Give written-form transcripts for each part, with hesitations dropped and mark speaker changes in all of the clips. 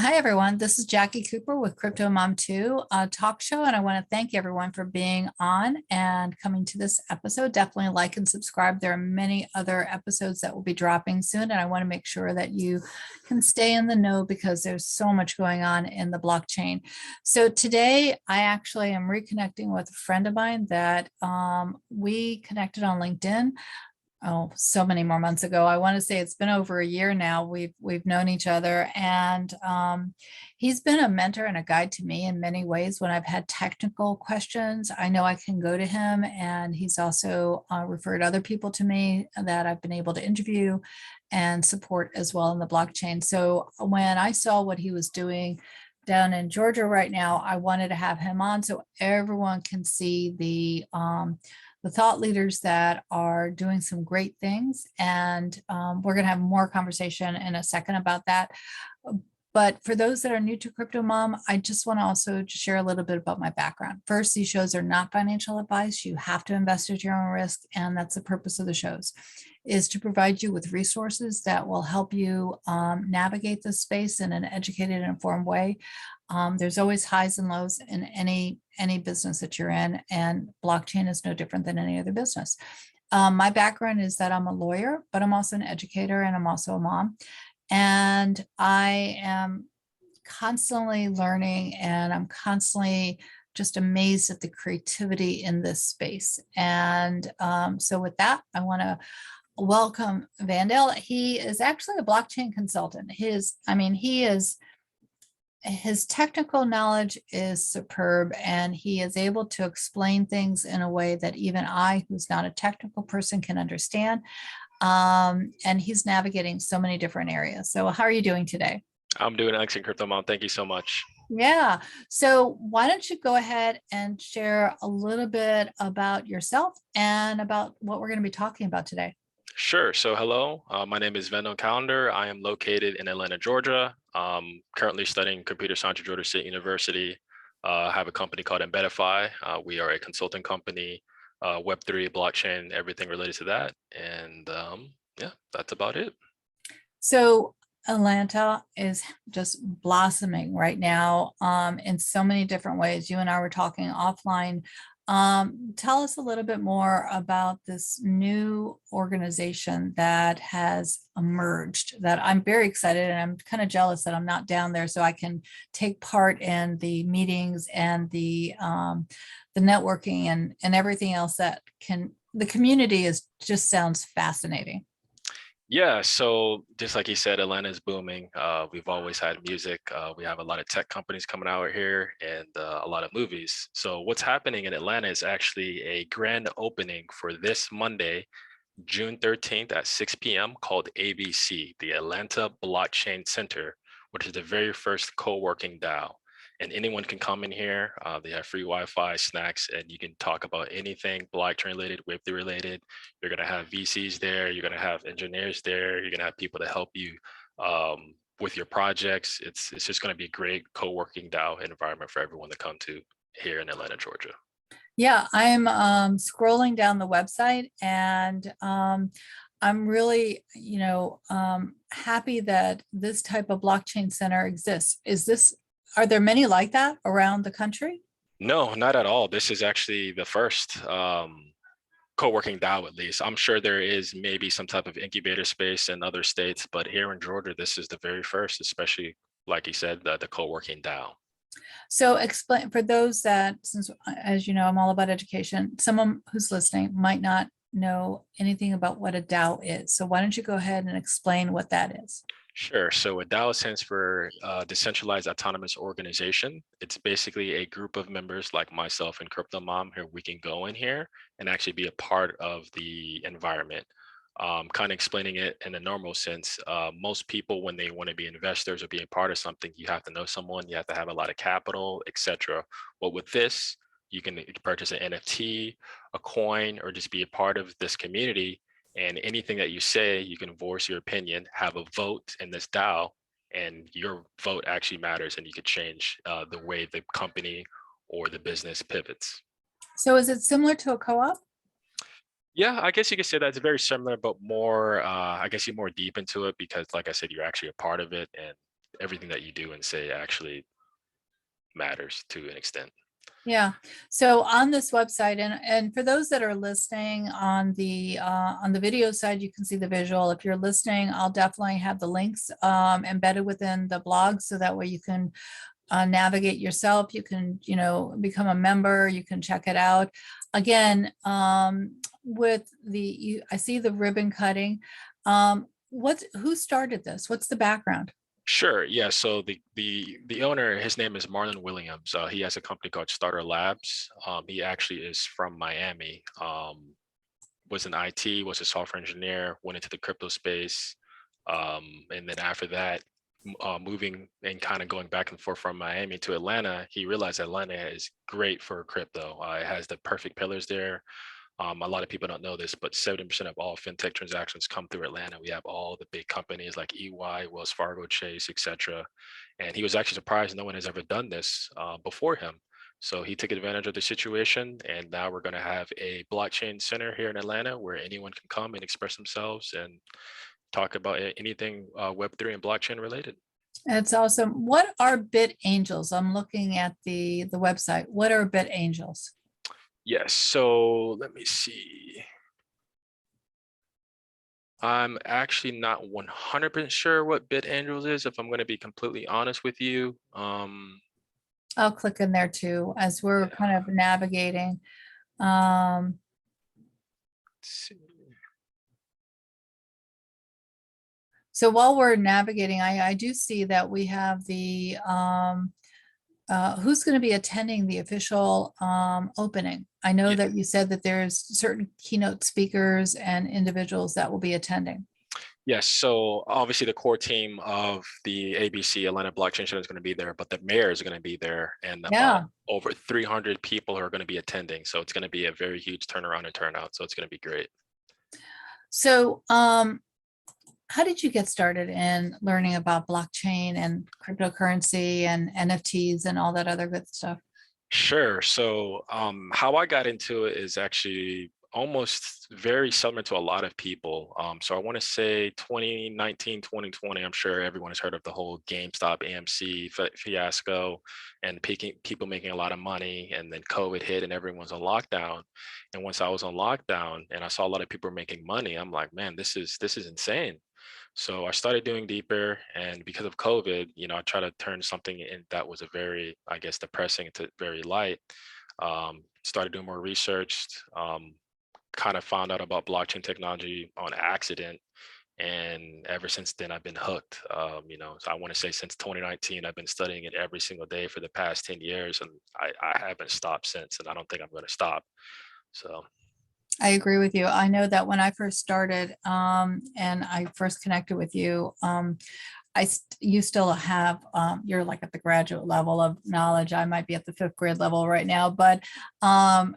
Speaker 1: Hi, everyone. This is Jacqui Cooper with CryptoMom2 talk show, and I want to thank everyone for being on and coming to this episode. Definitely like and subscribe. There are many other episodes that will be dropping soon, and I want to make sure that you can stay in the know because there's so much going on in the blockchain. So today, I actually am reconnecting with a friend of mine that we connected on LinkedIn. Oh, so many more months ago. I want to say it's been over a year now. We've known each other, and he's been a mentor and a guide to me in many ways. When I've had technical questions, I know I can go to him, and he's also referred other people to me that I've been able to interview and support as well in the blockchain. So when I saw what he was doing down in Georgia right now, I wanted to have him on so everyone can see the thought leaders that are doing some great things. And we're going to have more conversation in a second about that. But for those that are new to Crypto Mom, I just want to also share a little bit about my background. First, these shows are not financial advice. You have to invest at your own risk. And that's the purpose of the shows, is to provide you with resources that will help you navigate this space in an educated and informed way. There's always highs and lows in any business that you're in, and blockchain is no different than any other business. My background is that I'm a lawyer, but I'm also an educator and I'm also a mom. And I am constantly learning, and I'm constantly just amazed at the creativity in this space. And so with that, I want to welcome Vandale. He is actually a blockchain consultant. His technical knowledge is superb, and he is able to explain things in a way that even I, who's not a technical person, can understand. And he's navigating so many different areas. So how are you doing today?
Speaker 2: I'm doing excellent, Crypto Mom. Thank you so much.
Speaker 1: Yeah. So why don't you go ahead and share a little bit about yourself and about what we're going to be talking about today?
Speaker 2: Sure. So hello, my name is Venom Callender. I am located in Atlanta, Georgia. Currently studying computer science at Georgia State University. I have a company called Embeddify. We are a consulting company, Web3, blockchain, everything related to that. And yeah, that's about it.
Speaker 1: So Atlanta is just blossoming right now in so many different ways. You and I were talking offline. Tell us a little bit more about this new organization that has emerged that I'm very excited, and I'm kind of jealous that I'm not down there so I can take part in the meetings and the networking and everything else that the community is just sounds fascinating.
Speaker 2: Yeah, so just like you said, Atlanta is booming. We've always had music. We have a lot of tech companies coming out here and a lot of movies. So what's happening in Atlanta is actually a grand opening for this Monday, June 13th at 6 p.m. called ABC, the Atlanta Blockchain Center, which is the very first co-working DAO. And anyone can come in here. They have free Wi-Fi, snacks, and you can talk about anything blockchain related, Web3 related. You're gonna have VCs there. You're gonna have engineers there. You're gonna have people to help you with your projects. It's just gonna be a great co-working DAO environment for everyone to come to here in Atlanta, Georgia.
Speaker 1: Yeah, I'm scrolling down the website, and I'm really, happy that this type of blockchain center exists. Are there many like that around the country?
Speaker 2: No, not at all. This is actually the first co-working DAO, at least. I'm sure there is maybe some type of incubator space in other states, but here in Georgia, this is the very first, especially like you said, the co-working DAO.
Speaker 1: So explain for those that, since as you know, I'm all about education, someone who's listening might not know anything about what a DAO is. So why don't you go ahead and explain what that is?
Speaker 2: Sure. So a DAO stands for Decentralized Autonomous Organization. It's basically a group of members like myself and Crypto Mom here. We can go in here and actually be a part of the environment. Kind of explaining it in a normal sense. Most people, when they want to be investors or be a part of something, you have to know someone, you have to have a lot of capital, etc. But with this, you can purchase an NFT, a coin, or just be a part of this community, and anything that you say, you can voice your opinion, have a vote in this DAO, and your vote actually matters, and you could change the way the company or the business pivots.
Speaker 1: So is it similar to a co-op?
Speaker 2: Yeah, I guess you could say that's very similar, but more, I guess you're more deep into it because, like I said, you're actually a part of it, and everything that you do and say actually matters to an extent.
Speaker 1: Yeah. So on this website, and for those that are listening on the video side, you can see the visual. If you're listening, I'll definitely have the links embedded within the blog, so that way you can navigate yourself. You can, become a member. You can check it out. Again, with I see the ribbon cutting. Who started this? What's the background?
Speaker 2: Sure. Yeah. So the owner, his name is Marlon Williams. He has a company called Starter Labs. He actually is from Miami. Was in IT, was a software engineer, went into the crypto space, and then after that, moving and kind of going back and forth from Miami to Atlanta, he realized Atlanta is great for crypto. It has the perfect pillars there. A lot of people don't know this, but 70% of all fintech transactions come through Atlanta. We have all the big companies like EY, Wells Fargo, Chase, etc. And he was actually surprised no one has ever done this before him. So he took advantage of the situation, and now we're going to have a blockchain center here in Atlanta where anyone can come and express themselves and talk about anything Web3 and blockchain related.
Speaker 1: It's awesome. What are Bit Angels? I'm looking at the website. What are Bit Angels?
Speaker 2: Yes, so let me see. I'm actually not 100% sure what BitAngels is, if I'm going to be completely honest with you.
Speaker 1: I'll click in there too, as we're
Speaker 2: Yeah,
Speaker 1: kind of navigating. Um,
Speaker 2: let's see.
Speaker 1: so while we're navigating, I do see that we have who's going to be attending the official opening. I know
Speaker 2: Yeah.
Speaker 1: that you said that there's certain keynote speakers and individuals that will be attending.
Speaker 2: Yes, so obviously the core team of the ABC Atlanta Blockchain Center is going to be there, but the mayor is going to be there, and about
Speaker 1: Yeah.
Speaker 2: over 300 people who are going to be attending. So it's going to be a very huge turnaround and turnout. So it's going to be great.
Speaker 1: So how did you get started in learning about blockchain and cryptocurrency and NFTs and all that other good stuff?
Speaker 2: Sure. So how I got into it is actually almost very similar to a lot of people. So I want to say 2019, 2020, I'm sure everyone has heard of the whole GameStop AMC fiasco and people making a lot of money. And then COVID hit and everyone's on lockdown. And once I was on lockdown and I saw a lot of people making money, I'm like, man, this is insane. So I started doing deeper, and because of COVID, I try to turn something in that was a very, I guess, depressing to very light. Started doing more research, kind of found out about blockchain technology on accident, and ever since then I've been hooked. So I want to say since 2019, I've been studying it every single day for the past 10 years, and I haven't stopped since, and I don't think I'm going to stop. So
Speaker 1: I agree with you. I know that when I first started and I first connected with you, you still have, you're like at the graduate level of knowledge. I might be at the fifth grade level right now, but I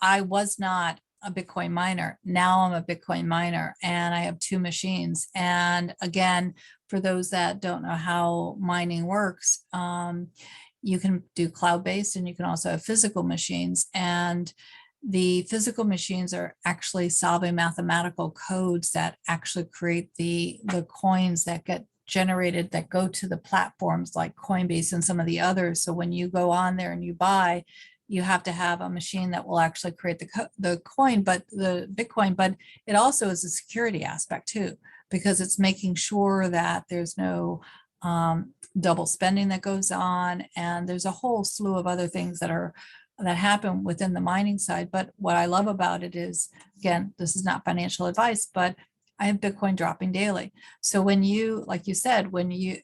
Speaker 1: was not a Bitcoin miner. Now I'm a Bitcoin miner and I have two machines. And again, for those that don't know how mining works, you can do cloud-based and you can also have physical machines. And the physical machines are actually solving mathematical codes that actually create the coins that get generated that go to the platforms like Coinbase and some of the others. So when you go on there and you buy, you have to have a machine that will actually create the coin, but the Bitcoin, but it also is a security aspect too, because it's making sure that there's no double spending that goes on. And there's a whole slew of other things that happen within the mining side. But what I love about it is, again, this is not financial advice, but I have Bitcoin dropping daily. So when you, like you said, we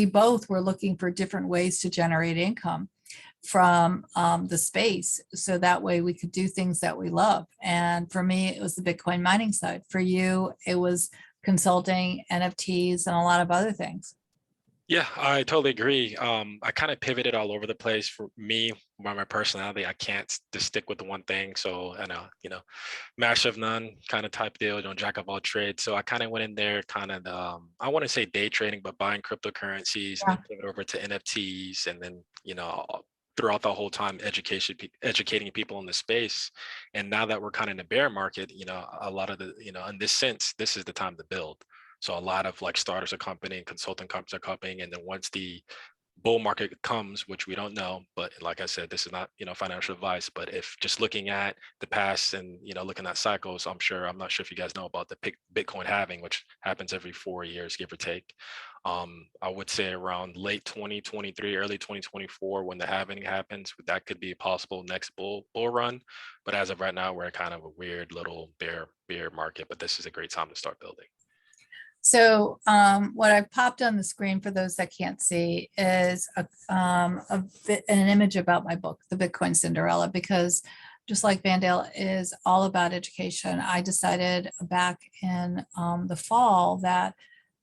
Speaker 1: both were looking for different ways to generate income from the space. So that way we could do things that we love. And for me, it was the Bitcoin mining side. For you, it was consulting, NFTs, and a lot of other things.
Speaker 2: yeah, I totally agree. I kind of pivoted all over the place for me, by my personality. I can't just stick with the one thing. So I know, master of none kind of type deal, jack of all trades. So I kind of went in there, kind of, I want to say day trading, but buying cryptocurrencies and then
Speaker 1: Yeah,
Speaker 2: pivot over to NFTs, and then, throughout the whole time, educating people in the space. And now that we're kind of in a bear market, a lot of in this sense, this is the time to build. So a lot of like starters are coming, consulting companies are coming, and then once the bull market comes, which we don't know, but like I said, this is not, financial advice, but if just looking at the past and, looking at cycles, I'm not sure if you guys know about the Bitcoin halving, which happens every 4 years, give or take. I would say around late 2023, early 2024, when the halving happens, that could be a possible next bull run. But as of right now, we're in kind of a weird little bear market, but this is a great time to start building.
Speaker 1: So what I popped on the screen for those that can't see is an image about my book, The Bitcoin Cinderella, because just like Vandale is all about education, I decided back in the fall that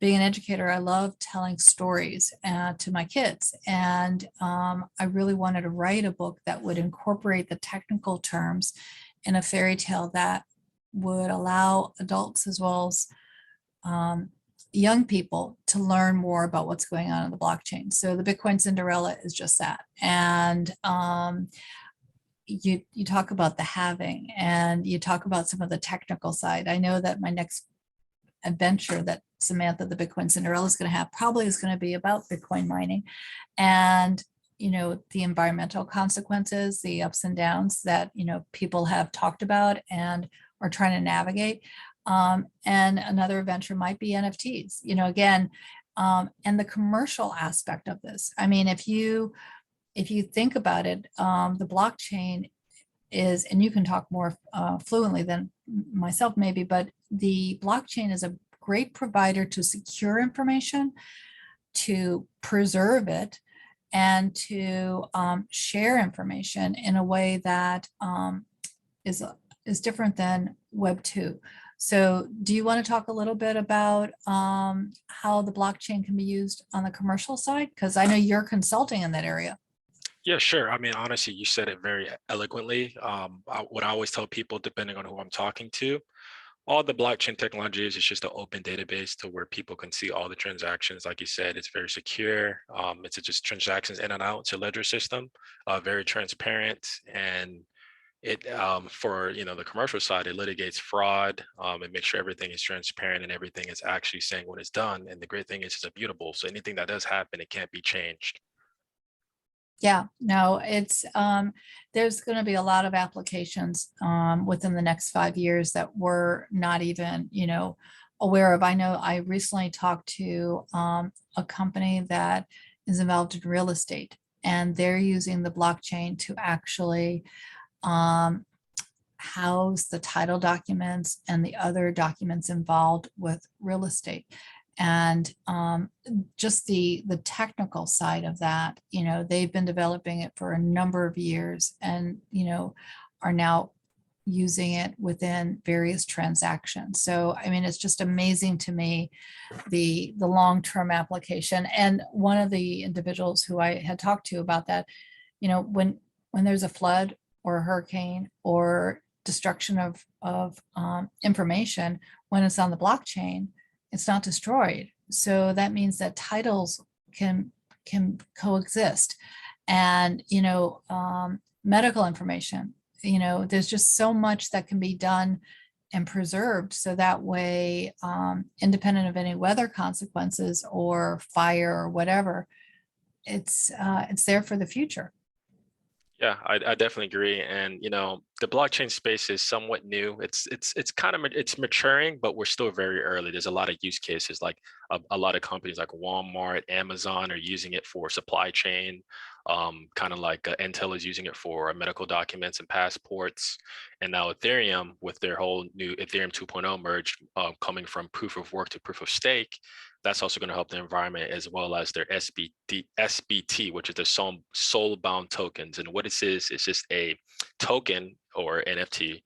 Speaker 1: being an educator, I love telling stories to my kids. And I really wanted to write a book that would incorporate the technical terms in a fairy tale that would allow adults as well as young people to learn more about what's going on in the blockchain. So the Bitcoin Cinderella is just that. And you talk about the halving and you talk about some of the technical side. I know that my next adventure that Samantha, the Bitcoin Cinderella, is going to have probably is going to be about Bitcoin mining and the environmental consequences, the ups and downs that people have talked about and are trying to navigate. And another venture might be NFTs, again, and the commercial aspect of this. I mean, if you think about it, the blockchain is, and you can talk more fluently than myself maybe, but the blockchain is a great provider to secure information, to preserve it, and to share information in a way that is different than Web 2. So do you want to talk a little bit about how the blockchain can be used on the commercial side? Because I know you're consulting in that area.
Speaker 2: Yeah, sure. I mean, honestly, you said it very eloquently. What I always tell people, depending on who I'm talking to, all the blockchain technology is just an open database to where people can see all the transactions. Like you said, it's very secure. It's just transactions in and out. It's a ledger system, very transparent, and it for the commercial side, it litigates fraud. It makes sure everything is transparent and everything is actually saying what it's done. And the great thing is it's immutable. So anything that does happen, it can't be changed.
Speaker 1: Yeah, no, it's there's going to be a lot of applications within the next 5 years that we're not even, aware of. I know I recently talked to a company that is involved in real estate, and they're using the blockchain to actually house the title documents and the other documents involved with real estate. And just the technical side of that, they've been developing it for a number of years and, are now using it within various transactions. So, I mean, it's just amazing to me, the long-term application. And one of the individuals who I had talked to about that, when there's a flood or a hurricane or destruction of information, when it's on the blockchain, it's not destroyed. So that means that titles can coexist. And, medical information, there's just so much that can be done and preserved. So that way, independent of any weather consequences or fire or whatever, it's there for the future.
Speaker 2: Yeah, I definitely agree. And the blockchain space is somewhat new. It's kind of it's maturing, but we're still very early. There's a lot of use cases, like a lot of companies like Walmart, Amazon are using it for supply chain. Kind of like Intel is using it for medical documents and passports. And now Ethereum, with their whole new Ethereum 2.0 merge, coming from proof of work to proof of stake, that's also going to help the environment, as well as their SBT, which is the soul bound tokens. And what it is just a token or NFT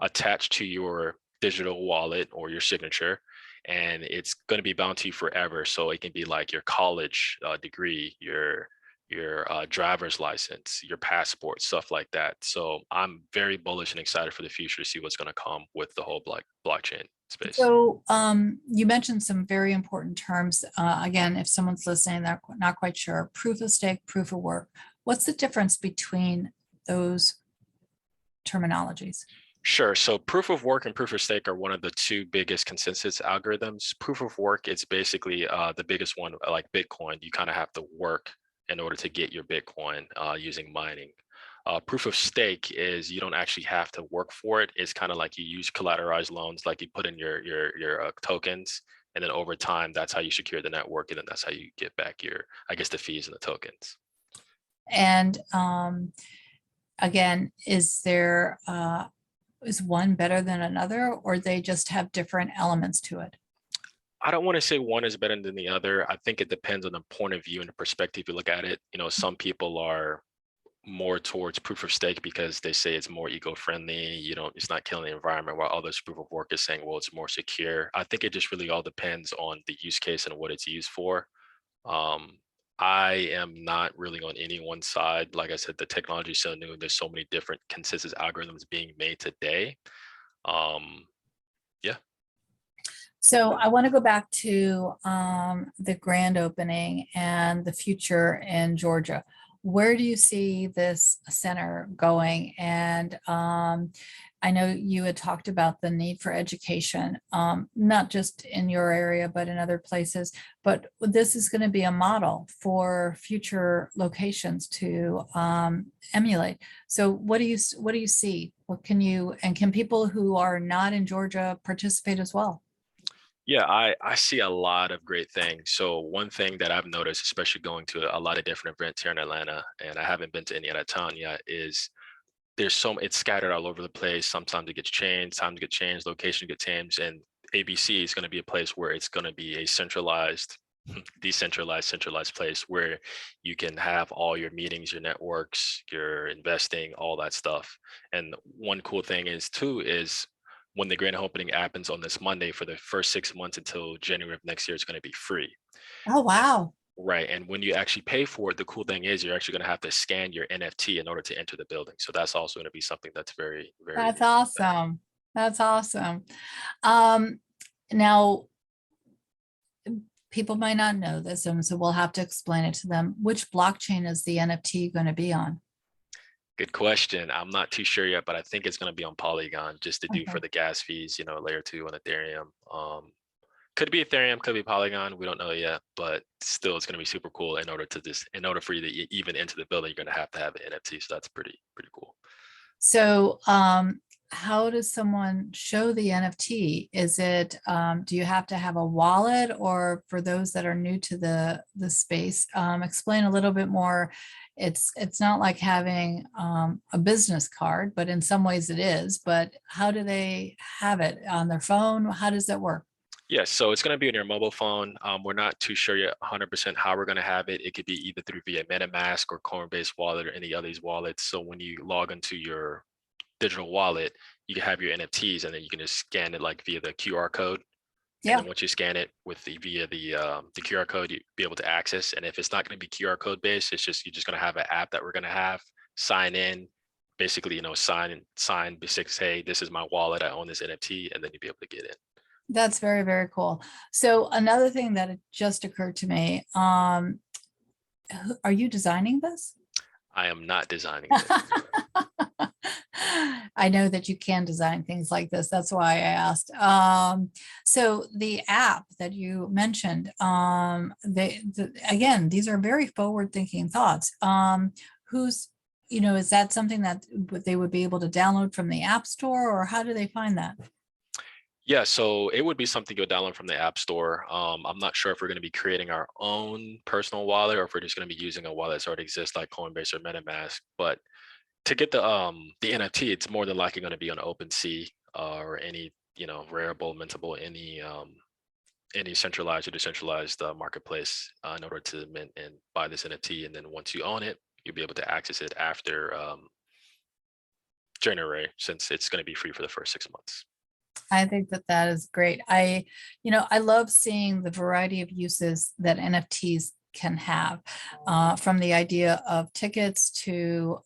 Speaker 2: attached to your digital wallet or your signature, and it's going to be bound to you forever. So it can be like your college degree, your driver's license, your passport, stuff like that. So I'm very bullish and excited for the future to see what's going to come with the whole blockchain space.
Speaker 1: So you mentioned some very important terms. Again, if someone's listening, they're not quite sure, proof of stake, proof of work. What's the difference between those terminologies?
Speaker 2: Sure. So proof of work and proof of stake are one of the two biggest consensus algorithms. Proof of work is basically the biggest one, like Bitcoin. You kind of have to work in order to get your Bitcoin using mining. Proof of stake is you don't actually have to work for it. It's kind of like you use collateralized loans, like you put in your tokens, and then over time, that's how you secure the network, and then that's how you get back your, I guess, the fees and the tokens.
Speaker 1: And again, is one better than another, or they just have different elements to it?
Speaker 2: I don't want to say one is better than the other. I think it depends on the point of view and the perspective you look at it. You know, some people are more towards proof of stake because they say it's more eco-friendly, you know, it's not killing the environment, while others proof of work is saying, well, it's more secure. I think it just really all depends on the use case and what it's used for. Um, I am not really on any one side. Like I said, the technology is so new. There's so many different consensus algorithms being made today. Um, yeah.
Speaker 1: So I want to go back to the grand opening and the future in Georgia. Where do you see this center going? And I know you had talked about the need for education, not just in your area, but in other places. But this is going to be a model for future locations to emulate. So what do you see? What can you, and can people who are not in Georgia participate as well?
Speaker 2: Yeah, I see a lot of great things. So one thing that I've noticed, especially going to a lot of different events here in Atlanta, and I haven't been to any out of town yet, is it's scattered all over the place. Sometimes it gets changed, time to get changed, location get changed, and ABC is going to be a place where it's going to be a centralized, decentralized, centralized place where you can have all your meetings, your networks, your investing, all that stuff. And one cool thing is too is when the grand opening happens on this Monday, for the first 6 months until January of next year, it's going to be free.
Speaker 1: Oh, wow.
Speaker 2: Right. And when you actually pay for it, the cool thing is you're actually going to have to scan your NFT in order to enter the building. So that's also going to be something that's very, very
Speaker 1: That's awesome. That's awesome. Um, Now, people might not know this, and so we'll have to explain it to them. Which blockchain is the NFT going to be on?
Speaker 2: good question. I'm not too sure yet, but I think it's going to be on Polygon just to do for
Speaker 1: Okay.
Speaker 2: the gas fees, you know, layer two on Ethereum. Could be Ethereum, could be Polygon. We don't know yet, but still it's going to be super cool in order for you to even enter the building, you're going to have an NFT. So that's pretty cool.
Speaker 1: So, how does someone show the NFT? Is it, do you have to have a wallet, or for those that are new to the space, explain a little bit more. It's not like having a business card, but in some ways it is. But how do they have it on their phone? How does that work?
Speaker 2: Yes, so it's going to be on your mobile phone. We're not too sure yet 100% how we're going to have it. It could be either through via MetaMask or Coinbase wallet or any of these wallets. So when you log into your digital wallet, you can have your NFTs and then you can just scan it like via the QR code. And
Speaker 1: Yeah,
Speaker 2: then once you scan it via the QR code, you'll be able to access. And if it's not going to be QR code based, you're just going to have an app that we're going to have sign in, basically, you know, basically say, this is my wallet, I own this NFT, and then you'll be able to get in.
Speaker 1: that's very, very cool. So another thing that it just occurred to me, are you designing this?
Speaker 2: I am not designing this.
Speaker 1: I know that you can design things like this. That's why I asked. So the app that you mentioned, again, these are very forward-thinking thoughts. Who's, is that something that they would be able to download from the App Store, or how do they find that?
Speaker 2: Yeah, so it would be something you'll download from the App Store. I'm not sure if we're going to be creating our own personal wallet or if we're just going to be using a wallet that already exists like Coinbase or MetaMask. But to get the NFT, it's more than likely going to be on OpenSea or any, you know, Rarible, Mintable, any centralized or decentralized marketplace in order to mint and buy this NFT. And then once you own it, you'll be able to access it after January, since it's going to be free for the first 6 months.
Speaker 1: I think that that is great. I love seeing the variety of uses that NFTs can have, from the idea of tickets to,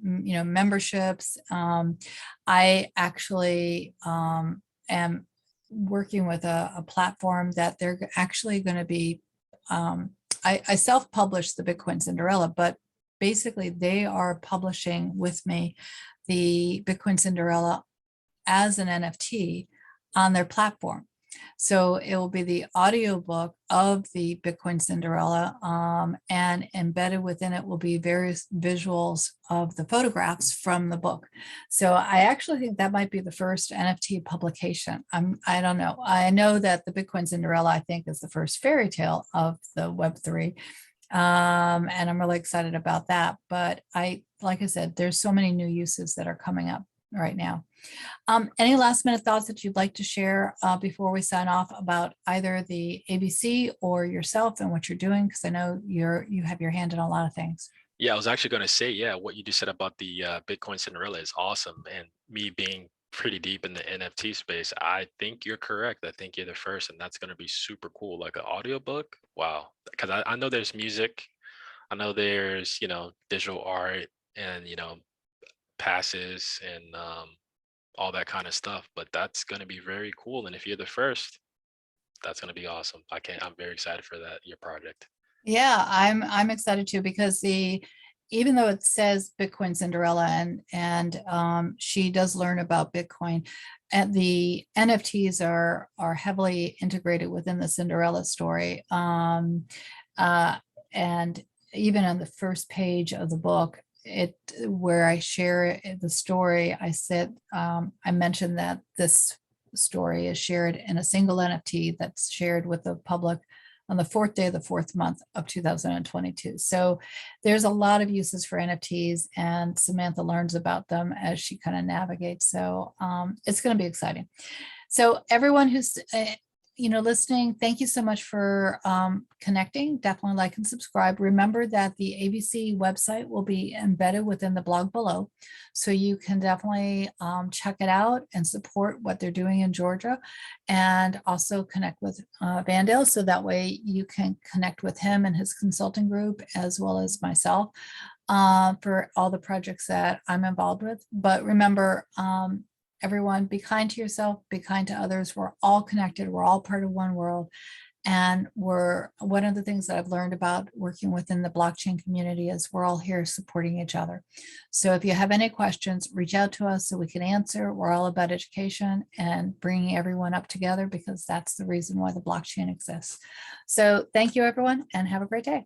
Speaker 1: memberships. I actually am working with a platform that they're actually going to be, I self-published the Bitcoin Cinderella, but basically they are publishing with me the Bitcoin Cinderella as an NFT on their platform. So it will be the audiobook of the Bitcoin Cinderella, and embedded within it will be various visuals of the photographs from the book. So I actually think that might be the first NFT publication. I don't know. I know that the Bitcoin Cinderella, I think, is the first fairy tale of the Web3. And I'm really excited about that. But like I said, there's so many new uses that are coming up right now. Any last minute thoughts that you'd like to share before we sign off about either the ABC or yourself and what you're doing? Because I know you have your hand in a lot of things.
Speaker 2: Yeah, I was actually going to say, yeah, what you just said about the Bitcoin Cinderella is awesome. And me being pretty deep in the NFT space, I think you're correct. I think you're the first, and that's going to be super cool. Like an audiobook. Wow. Because I know there's music. I know there's, visual art and, passes and all that kind of stuff. But that's going to be very cool. And if you're the first, that's going to be awesome. I'm very excited for that, your project.
Speaker 1: Yeah, I'm excited too, because even though it says Bitcoin Cinderella and she does learn about Bitcoin, and the NFTs are heavily integrated within the Cinderella story. And even on the first page of the book, where I share the story, I mentioned that this story is shared in a single NFT that's shared with the public on the fourth day of the fourth month of 2022. So there's a lot of uses for NFTs, and Samantha learns about them as she kind of navigates. So it's going to be exciting. So everyone who's listening, thank you so much for connecting. Definitely like and subscribe. Remember that the ABC website will be embedded within the blog below, so you can definitely check it out and support what they're doing in Georgia, and also connect with Vandale, so that way you can connect with him and his consulting group, as well as myself, for all the projects that I'm involved with. But remember, everyone, be kind to yourself, be kind to others. We're all connected. We're all part of one world. And one of the things that I've learned about working within the blockchain community is we're all here supporting each other. So if you have any questions, reach out to us so we can answer. We're all about education and bringing everyone up together, because that's the reason why the blockchain exists. So thank you, everyone, and have a great day.